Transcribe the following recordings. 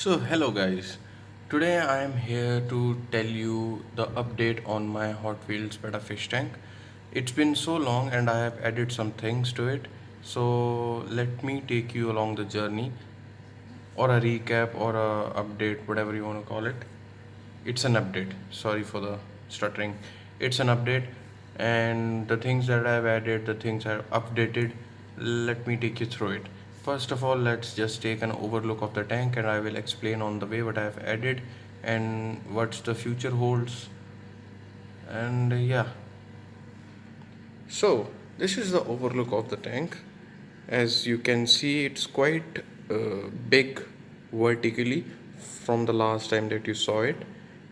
Hello guys. Today I am here to tell you the update on my Hot Wheels Beta Fish Tank. It's been so long and I have added some things to it. So let me take you along the journey or a recap or a update, whatever you want to call it. It's an update. Sorry for the stuttering. It's an update, and the things that I've added, the things I've updated, let me take you through it. First of all, let's just take an overlook of the tank, and I will explain on the way what I've added and what's the future holds. And yeah, so this is the overlook of the tank. As you can see, it's quite big vertically from the last time that you saw it.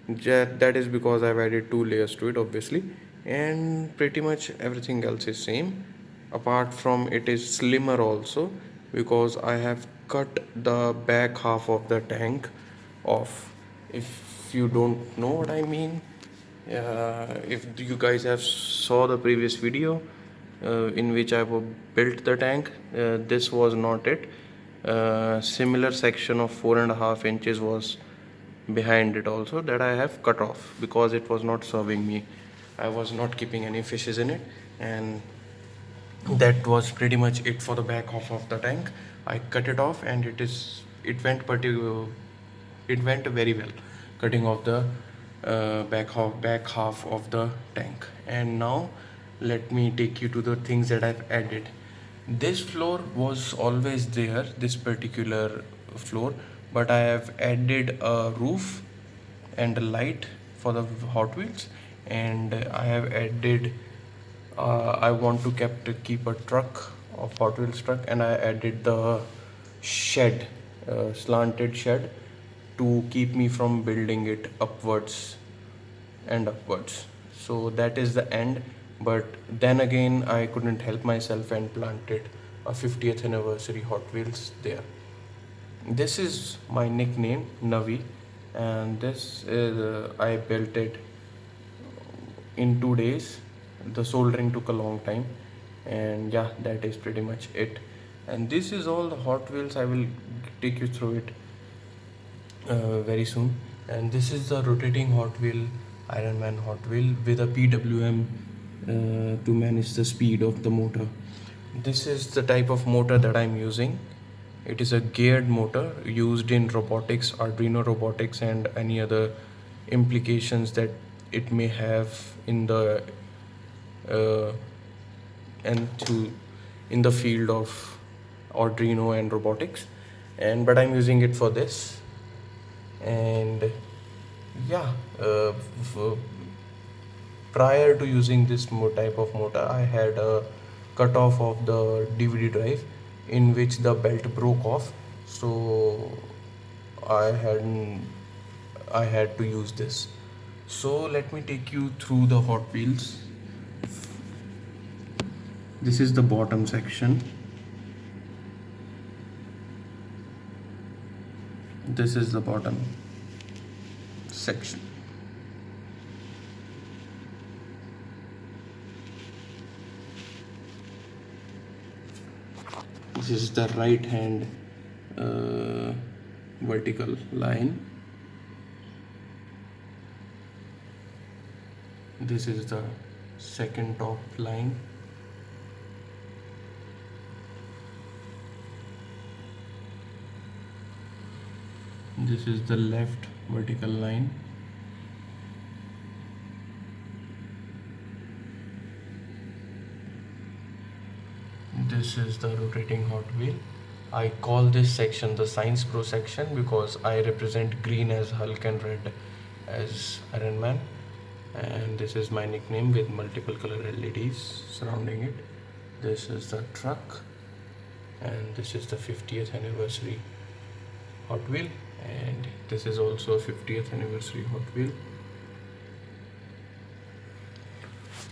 That is because I've added two layers to it, obviously, and pretty much everything else is same. Apart from it is slimmer also because I have cut the back half of the tank off. If you don't know what I mean, if you guys have saw the previous video in which I built the tank, this was not it. Similar section of 4.5 inches was behind it also that I have cut off because it was not serving me. I was not keeping any fishes in it, and that was pretty much it for the back half of the tank. I cut it off and it went very well, cutting off the back half of the tank. And now let me take you to the things that I've added. This floor was always there, this particular floor, but I have added a roof and a light for the Hot Wheels, and I have added I want to keep a truck of Hot Wheels truck, and I added the shed, slanted shed, to keep me from building it upwards and upwards. So that is the end. But then again, I couldn't help myself and planted a 50th anniversary Hot Wheels there. This is my nickname, Navi, and this is I built it in 2 days. The soldering took a long time, and yeah, that is pretty much it. And this is all the Hot Wheels. I will take you through it very soon. And this is the rotating Hot Wheel, Iron Man Hot Wheel with a PWM to manage the speed of the motor. This is the type of motor that I'm using. It is a geared motor used in robotics, Arduino robotics, and any other implications that it may have in the uh, and to in the field of Arduino and robotics. And but I'm using it for this. And yeah, prior to using this type of motor, I had a cut off of the DVD drive in which the belt broke off, so I had I had to use this. So let me take you through the Hot Wheels. This is the bottom section. This is the bottom section. This is the right hand vertical line. This is the second top line. This is the left vertical line. This is the rotating Hot Wheel. I call this section the Science Pro section because I represent green as Hulk and red as Iron Man. And this is my nickname with multiple color LEDs surrounding it. This is the truck, and this is the 50th anniversary Hot Wheel, and this is also a 50th anniversary Hot Wheel.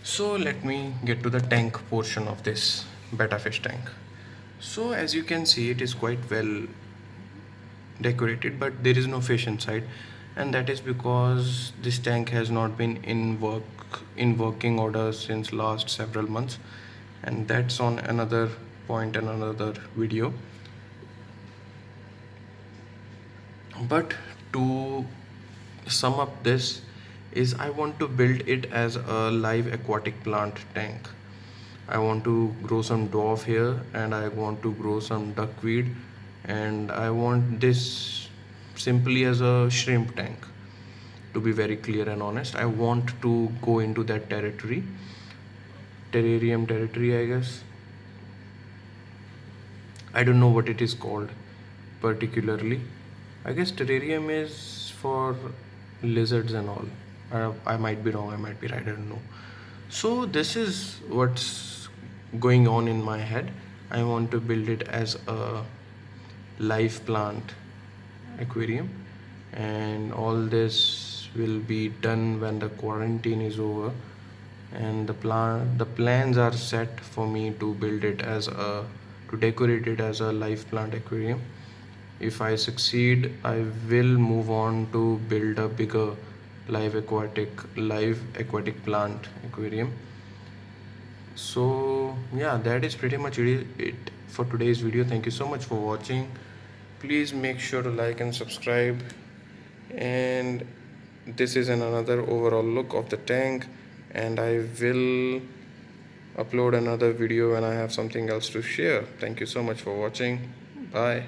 So let me get to the tank portion of this beta fish tank. So as you can see, it is quite well decorated, but there is no fish inside, and that is because this tank has not been in working order since last several months, and that's on another point and another video. But to sum up this is I want to build it as a live aquatic plant tank. I want to grow some dwarf here, and I want to grow some duckweed, and I want this simply as a shrimp tank. To be very clear and honest, I want to go into that territory, terrarium territory, I guess. I don't know what it is called particularly. I guess terrarium is for lizards and all. I might be wrong, I might be right, I don't know. So, this is what's going on in my head. I want to build it as a live plant aquarium, and all this will be done when the quarantine is over, and the plans are set for me to build it as a to decorate it as a live plant aquarium. If I succeed, I will move on to build a bigger live aquatic plant aquarium. So yeah, that is pretty much it for today's video. Thank you so much for watching. Please make sure to like and subscribe. And this is another overall look of the tank, and I will upload another video when I have something else to share. Thank you so much for watching. Bye.